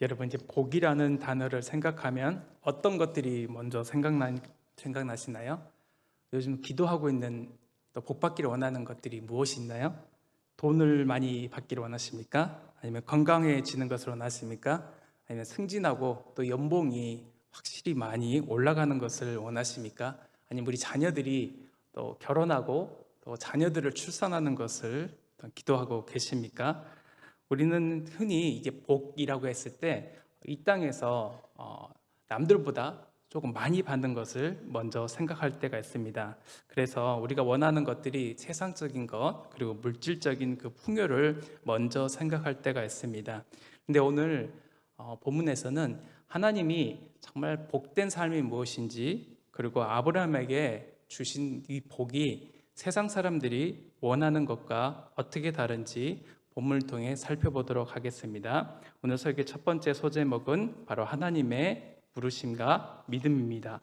여러분 이제 복이라는 단어를 생각하면 어떤 것들이 먼저 생각나시나요? 요즘 기도하고 있는 또 복 받기를 원하는 것들이 무엇이 있나요? 돈을 많이 받기를 원하십니까? 아니면 건강해지는 것을 원하십니까? 아니면 승진하고 또 연봉이 확실히 많이 올라가는 것을 원하십니까? 아니면 우리 자녀들이 또 결혼하고 또 자녀들을 출산하는 것을 또 기도하고 계십니까? 우리는 흔히 이제 복이라고 했을 때 이 땅에서 남들보다 조금 많이 받는 것을 먼저 생각할 때가 있습니다. 그래서 우리가 원하는 것들이 세상적인 것 그리고 물질적인 그 풍요를 먼저 생각할 때가 있습니다. 근데 오늘 본문에서는 하나님이 정말 복된 삶이 무엇인지, 그리고 아브라함에게 주신 이 복이 세상 사람들이 원하는 것과 어떻게 다른지 본문을 통해 살펴보도록 하겠습니다. 오늘 설교 첫 번째 소제목은 바로 하나님의 부르심과 믿음입니다.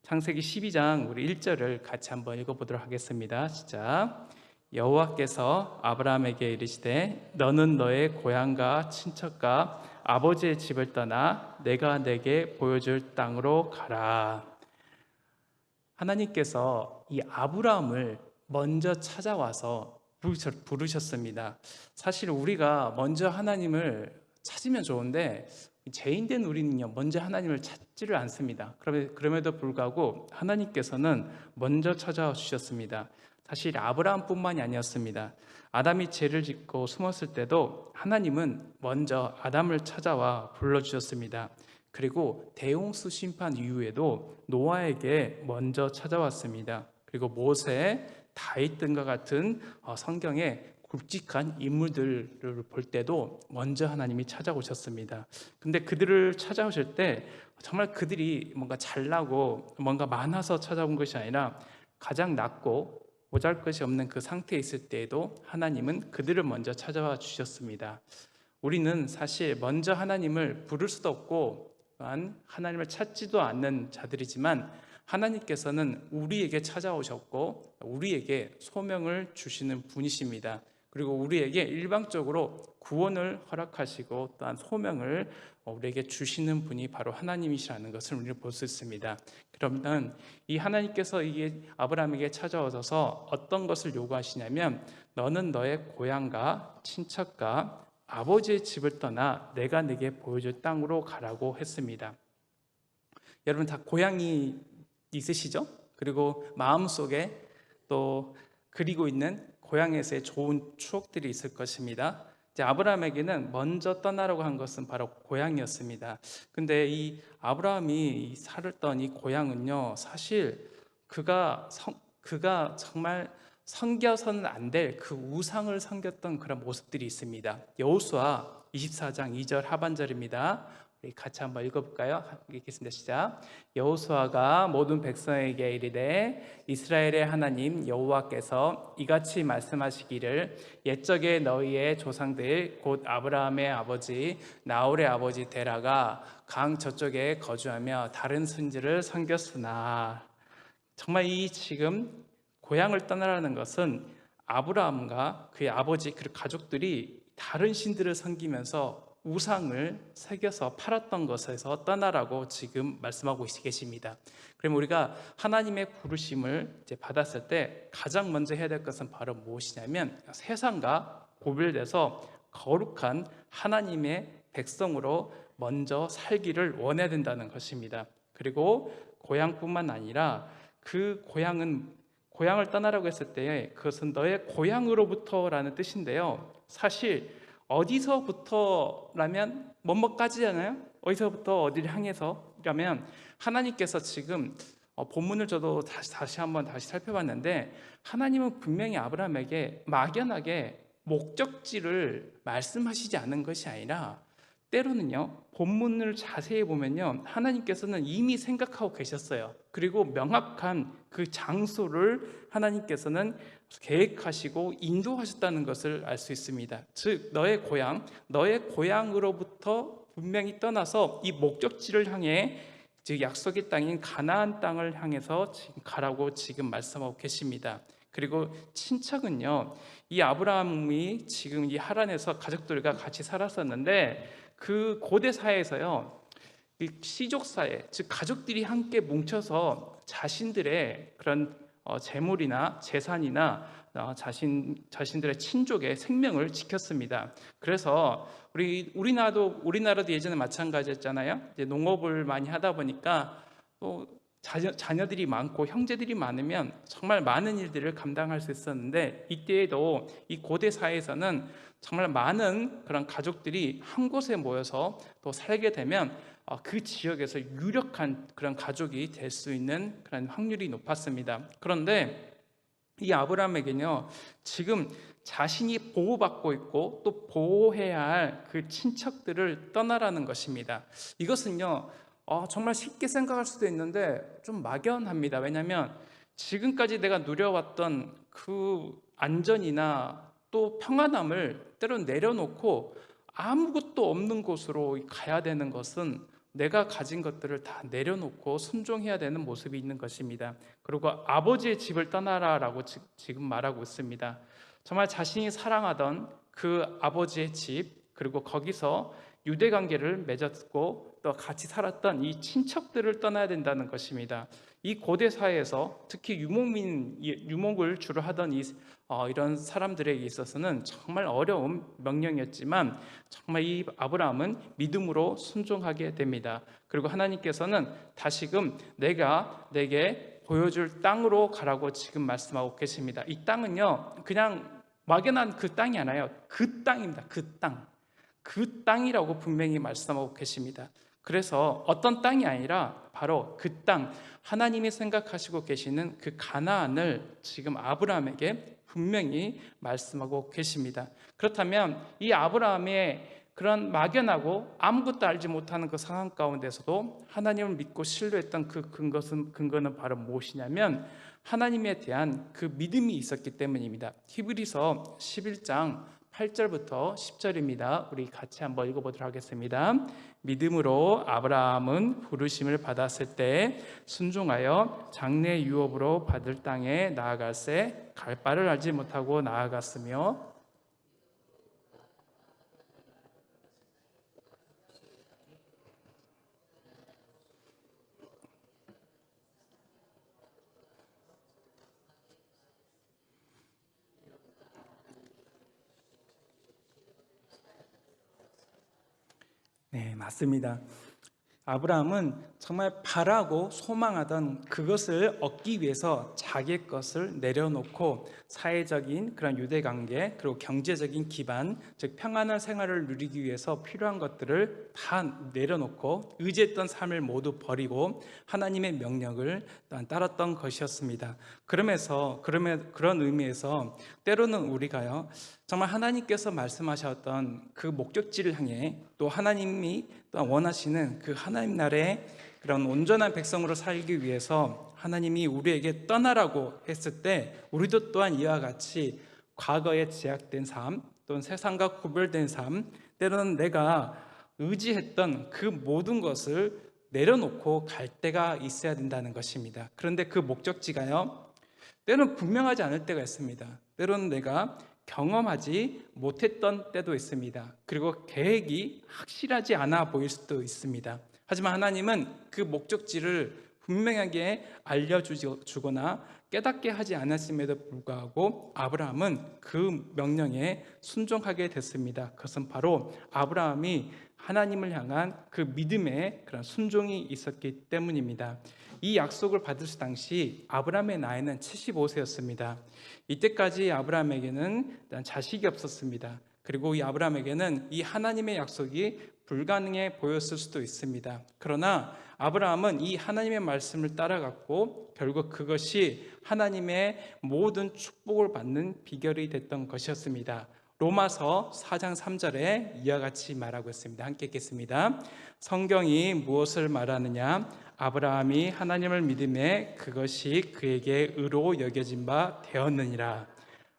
창세기 12장 우리 1절을 같이 한번 읽어보도록 하겠습니다. 시작. 여호와께서 아브라함에게 이르시되 너는 너의 고향과 친척과 아버지의 집을 떠나 내가 내게 보여줄 땅으로 가라. 하나님께서 이 아브라함을 먼저 찾아와서 부르셨습니다. 사실 우리가 먼저 하나님을 찾으면 좋은데 죄인된 우리는요 먼저 하나님을 찾지를 않습니다. 그럼에도 불구하고 하나님께서는 먼저 찾아와 주셨습니다. 사실 아브라함뿐만이 아니었습니다. 아담이 죄를 짓고 숨었을 때도 하나님은 먼저 아담을 찾아와 불러주셨습니다. 그리고 대홍수 심판 이후에도 노아에게 먼저 찾아왔습니다. 그리고 모세, 다윗 등과 같은 성경의 굵직한 인물들을 볼 때도 먼저 하나님이 찾아오셨습니다. 근데 그들을 찾아오실 때 정말 그들이 뭔가 잘나고 뭔가 많아서 찾아온 것이 아니라 가장 낮고 보잘것이 없는 그 상태에 있을 때에도 하나님은 그들을 먼저 찾아와 주셨습니다. 우리는 사실 먼저 하나님을 부를 수도 없고 또한 하나님을 찾지도 않는 자들이지만 하나님께서는 우리에게 찾아오셨고 우리에게 소명을 주시는 분이십니다. 그리고 우리에게 일방적으로 구원을 허락하시고 또한 소명을 우리에게 주시는 분이 바로 하나님이시라는 것을 우리는 볼 수 있습니다. 그러면 이 하나님께서 이게 아브라함에게 찾아오셔서 어떤 것을 요구하시냐면 너는 너의 고향과 친척과 아버지의 집을 떠나 내가 네게 보여줄 땅으로 가라고 했습니다. 여러분 다 고향이 있으시죠? 그리고 마음속에 또 그리고 있는 고향에서의 좋은 추억들이 있을 것입니다. 이제 아브라함에게는 먼저 떠나라고 한 것은 바로 고향이었습니다. 근데 이 아브라함이 살았던 이 고향은요, 사실 그가 정말 섬겨서는 안 될 그 우상을 섬겼던 그런 모습들이 있습니다. 여호수아 24장 2절 하반절입니다. 우리 같이 한번 읽어볼까요? 읽겠습니다. 시작. 여호수아가 모든 백성에게 이르되 이스라엘의 하나님 여호와께서 이같이 말씀하시기를 옛적에 너희의 조상들 곧 아브라함의 아버지 나홀의 아버지 데라가 강 저쪽에 거주하며 다른 신들을 섬겼으나. 정말 이 지금 고향을 떠나라는 것은 아브라함과 그의 아버지 그리고 가족들이 다른 신들을 섬기면서 우상을 새겨서 팔았던 것에서 떠나라고 지금 말씀하고 계십니다. 그럼 우리가 하나님의 부르심을 이제 받았을 때 가장 먼저 해야 될 것은 바로 무엇이냐면 세상과 구별돼서 거룩한 하나님의 백성으로 먼저 살기를 원해야 된다는 것입니다. 그리고 고향뿐만 아니라 그 고향을 떠나라고 했을 때 그것은 너의 고향으로부터라는 뜻인데요. 사실 어디서부터라면 뭐뭐까지잖아요. 어디서부터 어디를 향해서라면 하나님께서 지금 본문을 저도 다시 한번 살펴봤는데 하나님은 분명히 아브라함에게 막연하게 목적지를 말씀하시지 않은 것이 아니라 때로는요 본문을 자세히 보면요 하나님께서는 이미 생각하고 계셨어요. 그리고 명확한 그 장소를 하나님께서는 계획하시고 인도하셨다는 것을 알 수 있습니다. 즉 너의 고향으로부터 분명히 떠나서 이 목적지를 향해, 즉 약속의 땅인 가나안 땅을 향해서 지금 가라고 지금 말씀하고 계십니다. 그리고 친척은요, 이 아브라함이 지금 이 하란에서 가족들과 같이 살았었는데 그 고대 사회에서요, 이 씨족 사회, 즉 가족들이 함께 뭉쳐서 자신들의 그런 재물이나 재산이나 자신들의 친족의 생명을 지켰습니다. 그래서 우리나라도 예전에 마찬가지였잖아요. 이제 농업을 많이 하다 보니까 또 자녀들이 많고 형제들이 많으면 정말 많은 일들을 감당할 수 있었는데, 이때에도 이 고대 사회에서는 정말 많은 그런 가족들이 한 곳에 모여서 또 살게 되면 그 지역에서 유력한 그런 가족이 될 수 있는 그런 확률이 높았습니다. 그런데 이 아브라함에게는요, 지금 자신이 보호받고 있고 또 보호해야 할 그 친척들을 떠나라는 것입니다. 이것은요, 정말 쉽게 생각할 수도 있는데 좀 막연합니다. 왜냐하면 지금까지 내가 누려왔던 그 안전이나 또 평안함을 때론 내려놓고 아무것도 없는 곳으로 가야 되는 것은, 내가 가진 것들을 다 내려놓고 순종해야 되는 모습이 있는 것입니다. 그리고 아버지의 집을 떠나라라고 지금 말하고 있습니다. 정말 자신이 사랑하던 그 아버지의 집, 그리고 거기서 유대 관계를 맺었고 또 같이 살았던 이 친척들을 떠나야 된다는 것입니다. 이 고대 사회에서 특히 유목을 주로 하던 이런 사람들에게 있어서는 정말 어려운 명령이었지만, 정말 이 아브라함은 믿음으로 순종하게 됩니다. 그리고 하나님께서는 다시금 내가 내게 보여줄 땅으로 가라고 지금 말씀하고 계십니다. 이 땅은요, 그냥 막연한 그 땅이 아니에요. 그 땅입니다. 그 땅. 그 땅이라고 분명히 말씀하고 계십니다. 그래서 어떤 땅이 아니라 바로 그 땅, 하나님이 생각하시고 계시는 그 가나안을 지금 아브라함에게 분명히 말씀하고 계십니다. 그렇다면 이 아브라함의 그런 막연하고 아무것도 알지 못하는 그 상황 가운데서도 하나님을 믿고 신뢰했던 그 근거는 바로 무엇이냐면 하나님에 대한 그 믿음이 있었기 때문입니다. 히브리서 11장 8절부터 10절입니다. 우리 같이 한번 읽어보도록 하겠습니다. 믿음으로 아브라함은 부르심을 받았을 때 순종하여 장래 유업으로 받을 땅에 나아갈새 갈 바를 알지 못하고 나아갔으며, 네, 맞습니다. 아브라함은 정말 바라고 소망하던 그것을 얻기 위해서 자기의 것을 내려놓고 사회적인 그런 유대관계, 그리고 경제적인 기반, 즉 평안한 생활을 누리기 위해서 필요한 것들을 다 내려놓고 의지했던 삶을 모두 버리고 하나님의 명령을 따랐던 것이었습니다. 그런 의미에서 때로는 우리가요, 정말 하나님께서 말씀하셨던 그 목적지를 향해 또 하나님이 또 원하시는 그 하나님 나라의 그런 온전한 백성으로 살기 위해서 하나님이 우리에게 떠나라고 했을 때, 우리도 또한 이와 같이 과거에 제약된 삶 또는 세상과 구별된 삶, 때로는 내가 의지했던 그 모든 것을 내려놓고 갈 때가 있어야 된다는 것입니다. 그런데 그 목적지가요, 때로는 분명하지 않을 때가 있습니다. 때로는 내가 경험하지 못했던 때도 있습니다. 그리고 계획이 확실하지 않아 보일 수도 있습니다. 하지만 하나님은 그 목적지를 분명하게 알려주거나 깨닫게 하지 않았음에도 불구하고 아브라함은 그 명령에 순종하게 됐습니다. 그것은 바로 아브라함이 하나님을 향한 그 믿음의 그런 순종이 있었기 때문입니다. 이 약속을 받을 당시 아브라함의 나이는 75세였습니다. 이때까지 아브라함에게는 자식이 없었습니다. 그리고 이 아브라함에게는 이 하나님의 약속이 불가능해 보였을 수도 있습니다. 그러나 아브라함은 이 하나님의 말씀을 따라갔고 결국 그것이 하나님의 모든 축복을 받는 비결이 됐던 것이었습니다. 로마서 4장 3절에 이와 같이 말하고 있습니다. 함께 읽겠습니다. 성경이 무엇을 말하느냐? 아브라함이 하나님을 믿음에 그것이 그에게 의로 여겨진 바 되었느니라.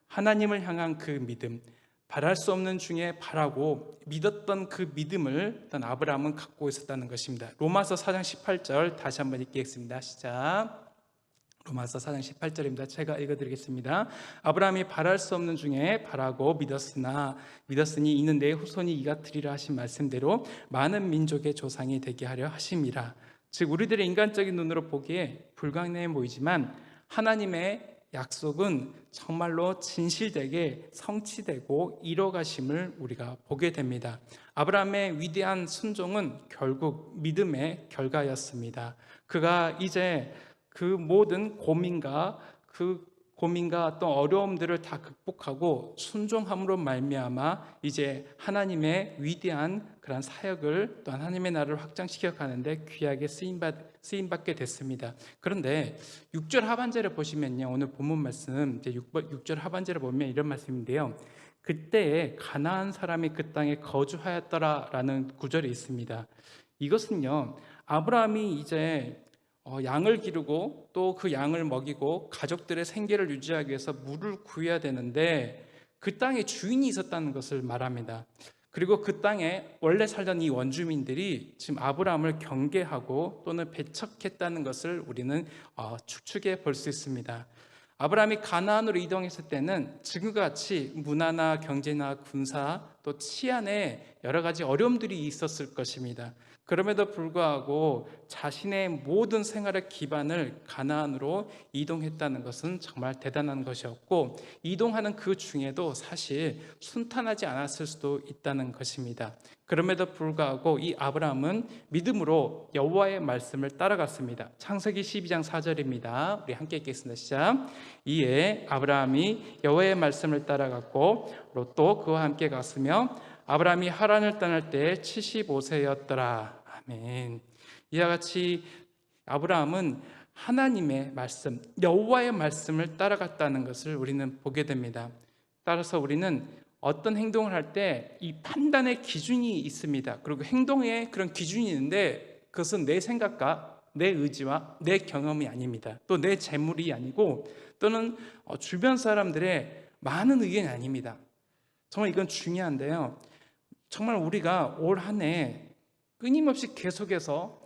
하나님을 향한 그 믿음, 바랄 수 없는 중에 바라고 믿었던 그 믿음을 일단 아브라함은 갖고 있었다는 것입니다. 로마서 4장 18절 다시 한번 읽겠습니다. 시작. 로마서 4장 18절입니다. 제가 읽어드리겠습니다. 아브라함이 바랄 수 없는 중에 바라고 믿었으니 이는 내 후손이 이같으리라 하신 말씀대로 많은 민족의 조상이 되게 하려 하심이라. 즉 우리들의 인간적인 눈으로 보기에 불가능해 보이지만 하나님의 약속은 정말로 진실되게 성취되고 이뤄가심을 우리가 보게 됩니다. 아브라함의 위대한 순종은 결국 믿음의 결과였습니다. 그가 이제 그 모든 고민과 또 어려움들을 다 극복하고 순종함으로 말미암아 이제 하나님의 위대한 그런 사역을 또 하나님의 나라를 확장시켜 가는데 귀하게 쓰임받게 됐습니다. 그런데 6절 하반절에 보시면요, 오늘 본문 말씀 이제 6절 하반절에 보면 이런 말씀인데요, 그때에 가나안 사람이 그 땅에 거주하였더라라는 구절이 있습니다. 이것은요, 아브라함이 이제 양을 기르고 또 그 양을 먹이고 가족들의 생계를 유지하기 위해서 물을 구해야 되는데 그 땅에 주인이 있었다는 것을 말합니다. 그리고 그 땅에 원래 살던 이 원주민들이 지금 아브라함을 경계하고 또는 배척했다는 것을 우리는 추측해 볼 수 있습니다. 아브라함이 가나안으로 이동했을 때는 지금과 같이 문화나 경제나 군사 또 치안에 여러 가지 어려움들이 있었을 것입니다. 그럼에도 불구하고 자신의 모든 생활의 기반을 가나안으로 이동했다는 것은 정말 대단한 것이었고, 이동하는 그 중에도 사실 순탄하지 않았을 수도 있다는 것입니다. 그럼에도 불구하고 이 아브라함은 믿음으로 여호와의 말씀을 따라갔습니다. 창세기 12장 4절입니다. 우리 함께 읽겠습니다. 시작. 이에 아브라함이 여호와의 말씀을 따라갔고 롯도 그와 함께 갔으며 아브라함이 하란을 떠날 때 75세였더라. 아멘. 이와 같이 아브라함은 하나님의 말씀, 여호와의 말씀을 따라갔다는 것을 우리는 보게 됩니다. 따라서 우리는 어떤 행동을 할 때 이 판단의 기준이 있습니다. 그리고 행동에 그런 기준이 있는데 그것은 내 생각과 내 의지와 내 경험이 아닙니다. 또 내 재물이 아니고 또는 주변 사람들의 많은 의견이 아닙니다. 정말 이건 중요한데요, 정말 우리가 올 한 해 끊임없이 계속해서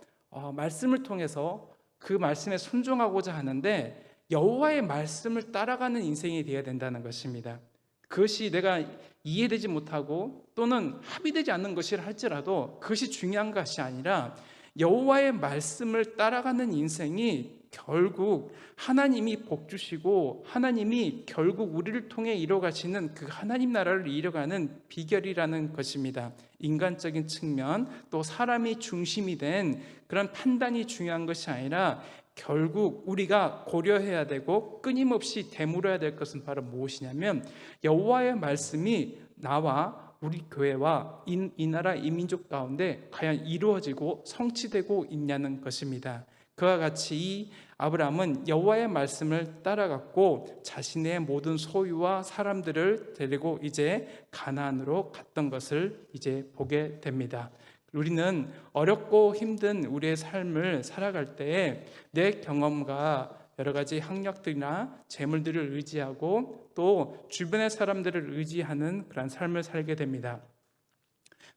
말씀을 통해서 그 말씀에 순종하고자 하는데 여호와의 말씀을 따라가는 인생이 되어야 된다는 것입니다. 그것이 내가 이해되지 못하고 또는 합의되지 않는 것이라 할지라도 그것이 중요한 것이 아니라 여호와의 말씀을 따라가는 인생이 결국 하나님이 복 주시고 하나님이 결국 우리를 통해 이뤄가시는 그 하나님 나라를 이뤄가는 비결이라는 것입니다. 인간적인 측면 또 사람이 중심이 된 그런 판단이 중요한 것이 아니라 결국 우리가 고려해야 되고 끊임없이 되물어야 될 것은 바로 무엇이냐면 여호와의 말씀이 나와 우리 교회와 이 나라 이 민족 가운데 과연 이루어지고 성취되고 있냐는 것입니다. 그와 같이 이 아브라함은 여호와의 말씀을 따라갔고 자신의 모든 소유와 사람들을 데리고 이제 가나안으로 갔던 것을 이제 보게 됩니다. 우리는 어렵고 힘든 우리의 삶을 살아갈 때에 내 경험과 여러 가지 학력들이나 재물들을 의지하고 또 주변의 사람들을 의지하는 그런 삶을 살게 됩니다.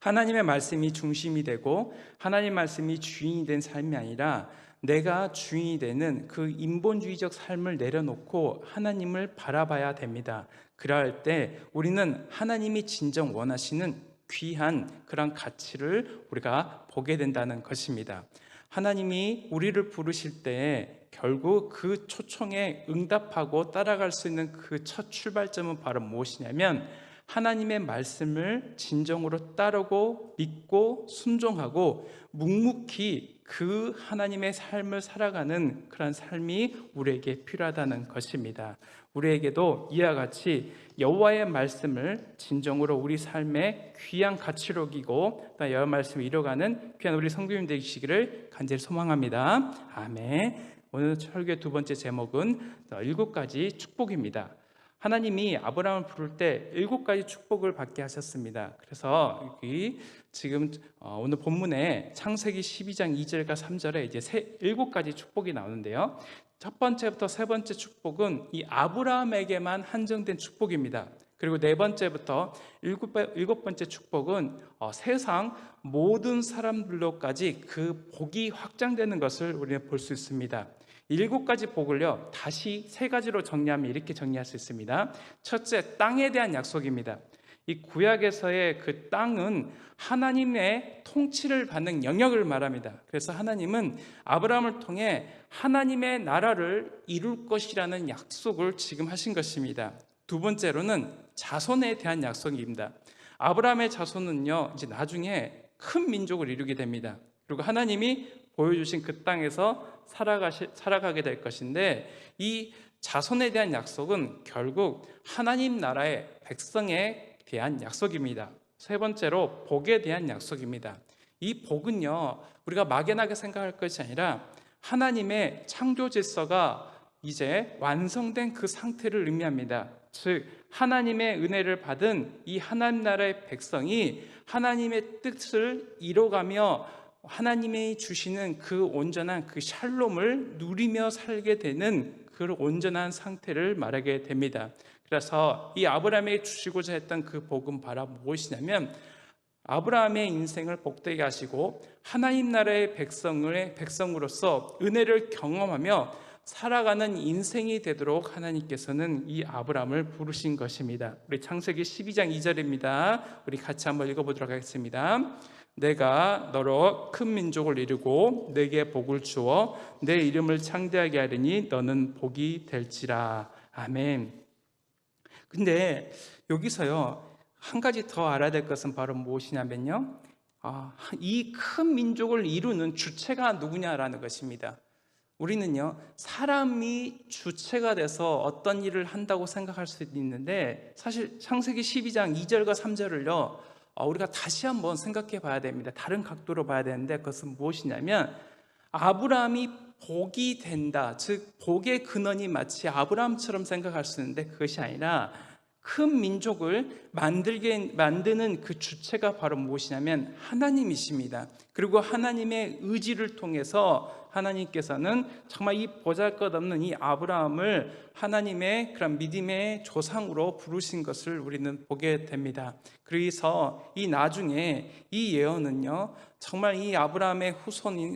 하나님의 말씀이 중심이 되고 하나님의 말씀이 주인이 된 삶이 아니라 내가 주인이 되는 그 인본주의적 삶을 내려놓고 하나님을 바라봐야 됩니다. 그럴 때 우리는 하나님이 진정 원하시는 귀한 그런 가치를 우리가 보게 된다는 것입니다. 하나님이 우리를 부르실 때 결국 그 초청에 응답하고 따라갈 수 있는 그 첫 출발점은 바로 무엇이냐면 하나님의 말씀을 진정으로 따르고 믿고 순종하고 묵묵히 그 하나님의 삶을 살아가는 그런 삶이 우리에게 필요하다는 것입니다. 우리에게도 이와 같이 여호와의 말씀을 진정으로 우리 삶의 귀한 가치로 여기고 여호와의 말씀을 이뤄가는 귀한 우리 성도님 되시기를 간절히 소망합니다. 아멘. 오늘 설교의 두 번째 제목은 7가지 축복입니다. 하나님이 아브라함을 부를 때 7가지 축복을 받게 하셨습니다. 그래서 여기 지금 오늘 본문에 창세기 12장 2절과 3절에 이제 7가지 축복이 나오는데요. 첫 번째부터 세 번째 축복은 이 아브라함에게만 한정된 축복입니다. 그리고 네 번째부터 일곱 번째 축복은 세상 모든 사람들로까지 그 복이 확장되는 것을 우리는 볼 수 있습니다. 7가지 복을요 다시 3가지로 정리하면 이렇게 정리할 수 있습니다. 첫째, 땅에 대한 약속입니다. 이 구약에서의 그 땅은 하나님의 통치를 받는 영역을 말합니다. 그래서 하나님은 아브라함을 통해 하나님의 나라를 이룰 것이라는 약속을 지금 하신 것입니다. 두 번째로는 자손에 대한 약속입니다. 아브라함의 자손은요 이제 나중에 큰 민족을 이루게 됩니다. 그리고 하나님이 보여주신 그 땅에서 살아가게 될 것인데, 이 자손에 대한 약속은 결국 하나님 나라의 백성에 대한 약속입니다. 세 번째로 복에 대한 약속입니다. 이 복은요 우리가 막연하게 생각할 것이 아니라 하나님의 창조 질서가 이제 완성된 그 상태를 의미합니다. 즉 하나님의 은혜를 받은 이 하나님 나라의 백성이 하나님의 뜻을 이뤄가며 하나님이 주시는 그 온전한 그 샬롬을 누리며 살게 되는 그 온전한 상태를 말하게 됩니다. 그래서 이 아브라함이 주시고자 했던 그 복은 바로 무엇이냐면, 아브라함의 인생을 복되게 하시고 하나님 나라의 백성으로서 은혜를 경험하며 살아가는 인생이 되도록 하나님께서는 이 아브라함을 부르신 것입니다. 우리 창세기 12장 2절입니다. 우리 같이 한번 읽어보도록 하겠습니다. 내가 너로 큰 민족을 이루고 내게 복을 주어 내 이름을 창대하게 하리니 너는 복이 될지라. 아멘. 근데 여기서요 한 가지 더 알아야 될 것은 바로 무엇이냐면요, 이 큰 민족을 이루는 주체가 누구냐라는 것입니다. 우리는요 사람이 주체가 돼서 어떤 일을 한다고 생각할 수도 있는데, 사실 창세기 12장 2절과 3절을요 우리가 다시 한번 생각해 봐야 됩니다. 다른 각도로 봐야 되는데, 그것은 무엇이냐면 아브라함이 복이 된다, 즉 복의 근원이 마치 아브라함처럼 생각할 수 있는데 그것이 아니라 큰 민족을 만드는 그 주체가 바로 무엇이냐면 하나님이십니다. 그리고 하나님의 의지를 통해서 하나님께서는 정말 이 보잘것없는 이 아브라함을 하나님의 그런 믿음의 조상으로 부르신 것을 우리는 보게 됩니다. 그래서 이 나중에 이 예언은요 정말 이 아브라함의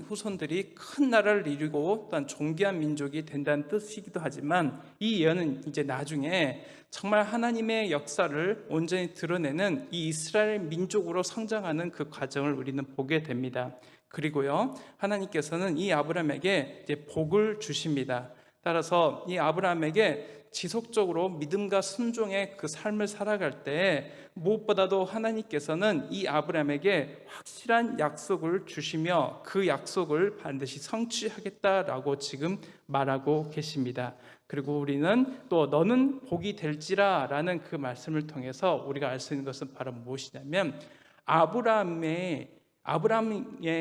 후손들이 큰 나라를 이루고 또한 존귀한 민족이 된다는 뜻이기도 하지만, 이 예언은 이제 나중에 정말 하나님의 역사를 온전히 드러내는 이 이스라엘 민족으로 성장하는 그 과정을 우리는 보게 됩니다. 그리고요 하나님께서는 이 아브라함에게 이제 복을 주십니다. 따라서 이 아브라함에게 지속적으로 믿음과 순종의 그 삶을 살아갈 때 무엇보다도 하나님께서는 이 아브라함에게 확실한 약속을 주시며 그 약속을 반드시 성취하겠다라고 지금 말하고 계십니다. 그리고 우리는 또 너는 복이 될지라 라는 그 말씀을 통해서 우리가 알 수 있는 것은 바로 무엇이냐면, 아브라함의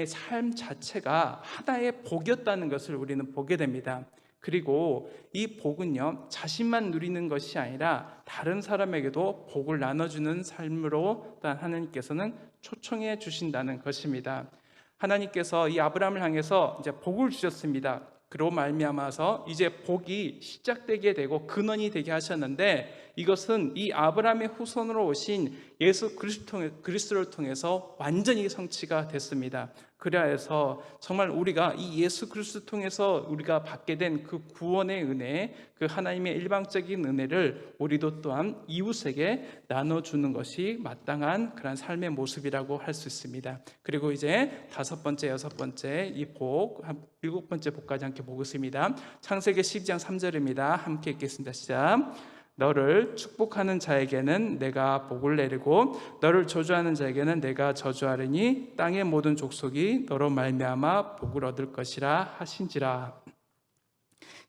삶 자체가 하나의 복이었다는 것을 우리는 보게 됩니다. 그리고 이 복은요 자신만 누리는 것이 아니라 다른 사람에게도 복을 나눠주는 삶으로 하나님께서는 초청해 주신다는 것입니다. 하나님께서 이 아브라함을 향해서 이제 복을 주셨습니다. 그로 말미암아서 이제 복이 시작되게 되고 근원이 되게 하셨는데, 이것은 이 아브라함의 후손으로 오신 예수 그리스도를 통해서 완전히 성취가 됐습니다. 그래서 정말 우리가 이 예수 그리스도 통해서 우리가 받게 된 그 구원의 은혜, 그 하나님의 일방적인 은혜를 우리도 또한 이웃에게 나눠주는 것이 마땅한 그런 삶의 모습이라고 할 수 있습니다. 그리고 이제 5번째, 6번째 이 복, 7번째 복까지 함께 보겠습니다. 창세기 12장 3절입니다. 함께 읽겠습니다. 시작. 너를 축복하는 자에게는 내가 복을 내리고 너를 저주하는 자에게는 내가 저주하리니 땅의 모든 족속이 너로 말미암아 복을 얻을 것이라 하신지라.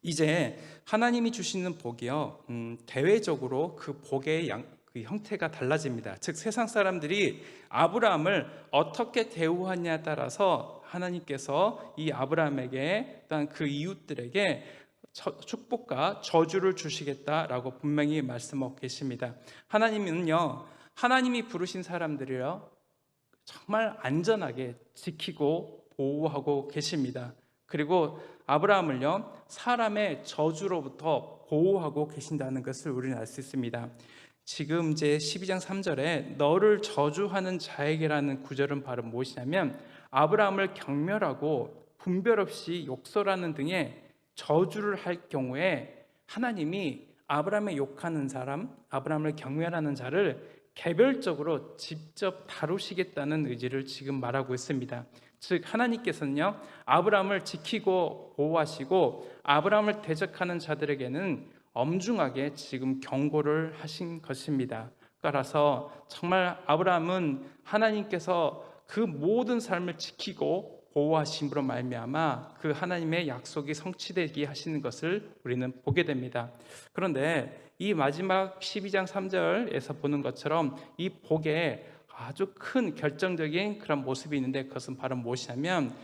이제 하나님이 주시는 복이요 대외적으로 그 복의 그 형태가 달라집니다. 즉 세상 사람들이 아브라함을 어떻게 대우하냐에 따라서 하나님께서 이 아브라함에게 또한 그 이웃들에게 축복과 저주를 주시겠다라고 분명히 말씀하고 계십니다. 하나님은요 하나님이 부르신 사람들이요 정말 안전하게 지키고 보호하고 계십니다. 그리고 아브라함을요 사람의 저주로부터 보호하고 계신다는 것을 우리는 알 수 있습니다. 지금 이제 12장 3절에 너를 저주하는 자에게라는 구절은 바로 무엇이냐면, 아브라함을 경멸하고 분별 없이 욕설하는 등의 저주를 할 경우에 하나님이 아브라함의 욕하는 사람, 아브라함을 경멸하는 자를 개별적으로 직접 다루시겠다는 의지를 지금 말하고 있습니다. 즉 하나님께서는요, 아브라함을 지키고 보호하시고 아브라함을 대적하는 자들에게는 엄중하게 지금 경고를 하신 것입니다. 따라서 정말 아브라함은 하나님께서 그 모든 삶을 지키고 보호하심으로 말미암아 그 하나님의 약속이 성취되게 하시는 것을 우리는 보게 됩니다. 그런데 이 마지막 12장 3절에서 보는 것처럼 이 복에 아주 큰 결정적인 그런 모습이 있는데, 그것은 바로 무엇이냐면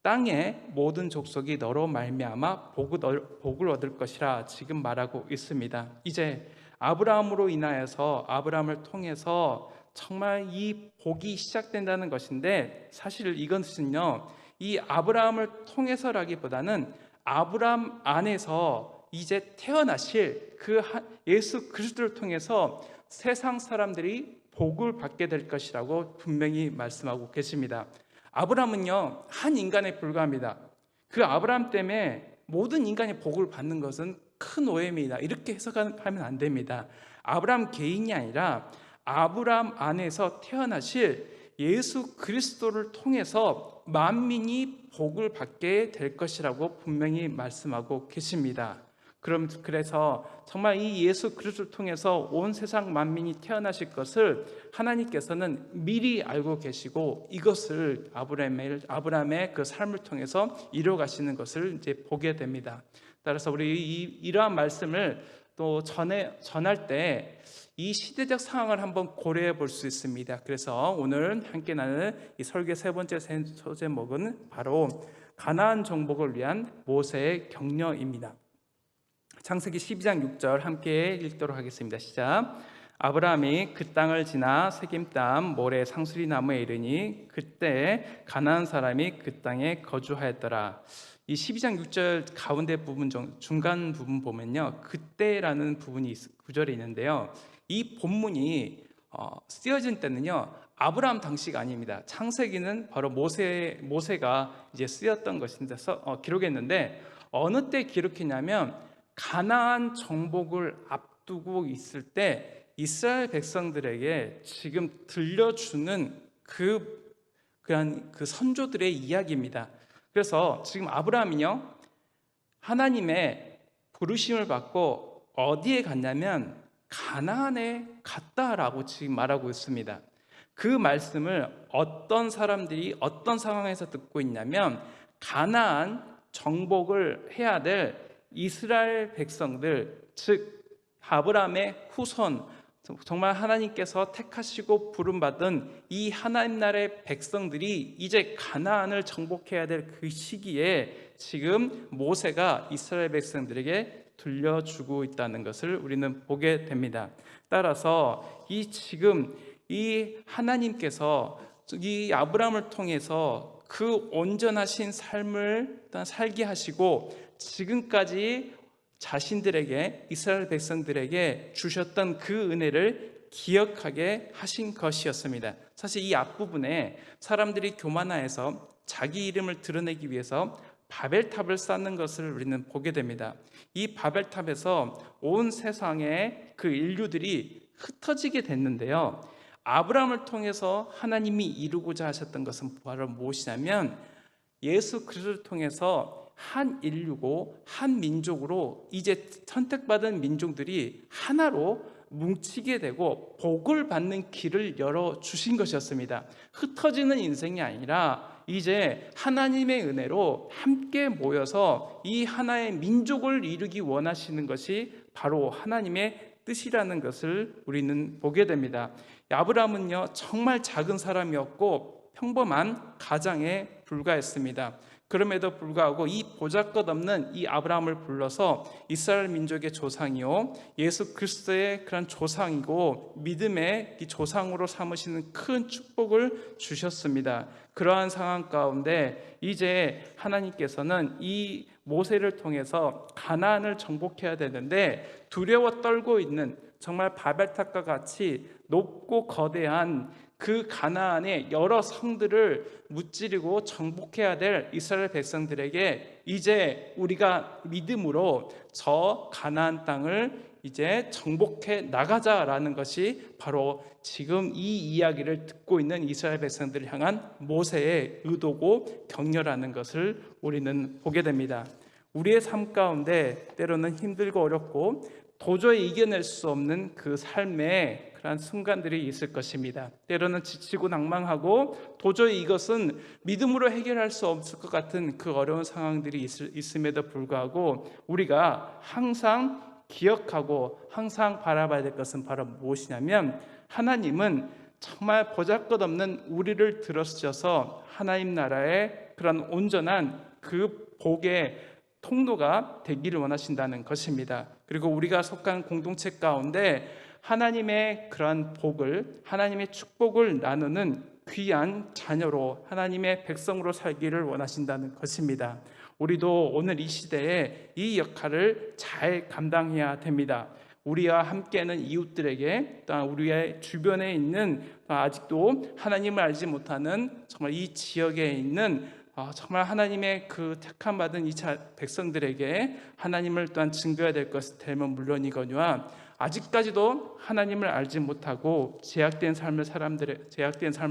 땅의 모든 족속이 너로 말미암아 복을 얻을 것이라 지금 말하고 있습니다. 이제 아브라함으로 인하여서, 아브라함을 통해서 정말 이 복이 시작된다는 것인데, 사실 이것은요, 이 아브라함을 통해서라기보다는 아브라함 안에서 이제 태어나실 그 예수 그리스도를 통해서 세상 사람들이 복을 받게 될 것이라고 분명히 말씀하고 계십니다. 아브라함은요, 한 인간에 불과합니다. 그 아브라함 때문에 모든 인간이 복을 받는 것은 큰 오해입니다. 이렇게 해석하면 안 됩니다. 아브라함 개인이 아니라 아브라함 안에서 태어나실 예수 그리스도를 통해서 만민이 복을 받게 될 것이라고 분명히 말씀하고 계십니다. 그래서 정말 이 예수 그리스도를 통해서 온 세상 만민이 태어나실 것을 하나님께서는 미리 알고 계시고, 이것을 아브라함의 그 삶을 통해서 이루어 가시는 것을 이제 보게 됩니다. 따라서 우리 이러한 말씀을 또 전할 때 이 시대적 상황을 한번 고려해 볼 수 있습니다. 그래서 오늘 함께 나눌 이 설교 세 번째 소제목은 바로 가나안 정복을 위한 모세의 격려입니다. 창세기 12장 6절 함께 읽도록 하겠습니다. 시작. 아브라함이 그 땅을 지나 세겜 땅 모래 상수리 나무에 이르니 그때 가나안 사람이 그 땅에 거주하였더라. 이 12장 6절 가운데 부분 중간 부분 보면요, 그때라는 구절이 있는데요, 이 본문이 쓰여진 때는요 아브라함 당시가 아닙니다. 창세기는 바로 모세가 이제 쓰였던 것인데 기록했는데, 어느 때 기록했냐면 가나안 정복을 앞두고 있을 때 이스라엘 백성들에게 지금 들려주는 그런 선조들의 이야기입니다. 그래서 지금 아브라함이요, 하나님의 부르심을 받고 어디에 갔냐면 가나안에 갔다라고 지금 말하고 있습니다. 그 말씀을 어떤 사람들이 어떤 상황에서 듣고 있냐면, 가나안 정복을 해야 될 이스라엘 백성들, 즉 아브라함의 후손, 정말 하나님께서 택하시고 부름받은 이 하나님 나라의 백성들이 이제 가나안을 정복해야 될 그 시기에 지금 모세가 이스라엘 백성들에게 들려주고 있다는 것을 우리는 보게 됩니다. 따라서 지금 이 하나님께서 이 아브라함을 통해서 그 온전하신 삶을 일단 살게 하시고, 지금까지 자신들에게, 이스라엘 백성들에게 주셨던 그 은혜를 기억하게 하신 것이었습니다. 사실 이 앞부분에 사람들이 교만하여서 자기 이름을 드러내기 위해서 바벨탑을 쌓는 것을 우리는 보게 됩니다. 이 바벨탑에서 온 세상의 그 인류들이 흩어지게 됐는데요, 아브라함을 통해서 하나님이 이루고자 하셨던 것은 바로 무엇이냐면 예수 그리스도를 통해서 한 인류고 한 민족으로 이제 선택받은 민족들이 하나로 뭉치게 되고 복을 받는 길을 열어주신 것이었습니다. 흩어지는 인생이 아니라 이제 하나님의 은혜로 함께 모여서 이 하나의 민족을 이루기 원하시는 것이 바로 하나님의 뜻이라는 것을 우리는 보게 됩니다. 아브라함은요 정말 작은 사람이었고 평범한 가장에 불과했습니다. 그럼에도 불구하고 이 보잘것없는 이 아브라함을 불러서 이스라엘 민족의 조상이요 예수 그리스도의 그런 조상이고 믿음의 이 조상으로 삼으시는 큰 축복을 주셨습니다. 그러한 상황 가운데 이제 하나님께서는 이 모세를 통해서 가나안을 정복해야 되는데, 두려워 떨고 있는 정말 바벨탑과 같이 높고 거대한 그 가나안의 여러 성들을 무찌르고 정복해야 될 이스라엘 백성들에게 이제 우리가 믿음으로 저 가나안 땅을 이제 정복해 나가자라는 것이 바로 지금 이 이야기를 듣고 있는 이스라엘 백성들을 향한 모세의 의도고 격려라는 것을 우리는 보게 됩니다. 우리의 삶 가운데 때로는 힘들고 어렵고 도저히 이겨낼 수 없는 그 삶의 그러한 순간들이 있을 것입니다. 때로는 지치고 낭망하고 도저히 이것은 믿음으로 해결할 수 없을 것 같은 그 어려운 상황들이 있음에도 불구하고 우리가 항상 기억하고 항상 바라봐야 될 것은 바로 무엇이냐면 하나님은 정말 보잘것없는 우리를 들어주셔서 하나님 나라의 그런 온전한 그 복의 통로가 되기를 원하신다는 것입니다. 그리고 우리가 속한 공동체 가운데 하나님의 그런 복을, 하나님의 축복을 나누는 귀한 자녀로 하나님의 백성으로 살기를 원하신다는 것입니다. 우리도 오늘 이 시대에 이 역할을 잘 감당해야 됩니다. 우리와 함께하는 이웃들에게, 또한 우리의 주변에 있는 아직도 하나님을 알지 못하는 정말 이 지역에 있는 정말 하나님의 그 택함 받은 이 백성들에게 하나님을 또한 증거해야 될 것이 되면 물론이거니와 아직까지도 하나님을 알지 못하고 제약된 삶을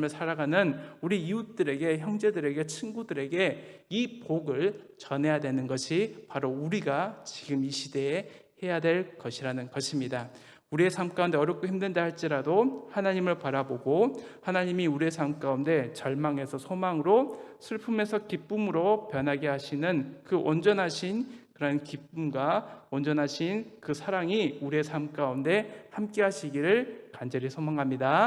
살아가는 우리 이웃들에게, 형제들에게, 친구들에게 이 복을 전해야 되는 것이 바로 우리가 지금 이 시대에 해야 될 것이라는 것입니다. 우리의 삶 가운데 어렵고 힘든다 할지라도 하나님을 바라보고 하나님이 우리의 삶 가운데 절망에서 소망으로, 슬픔에서 기쁨으로 변하게 하시는 그 온전하신 그런 기쁨과 온전하신 그 사랑이 우리의 삶 가운데 함께 하시기를 간절히 소망합니다.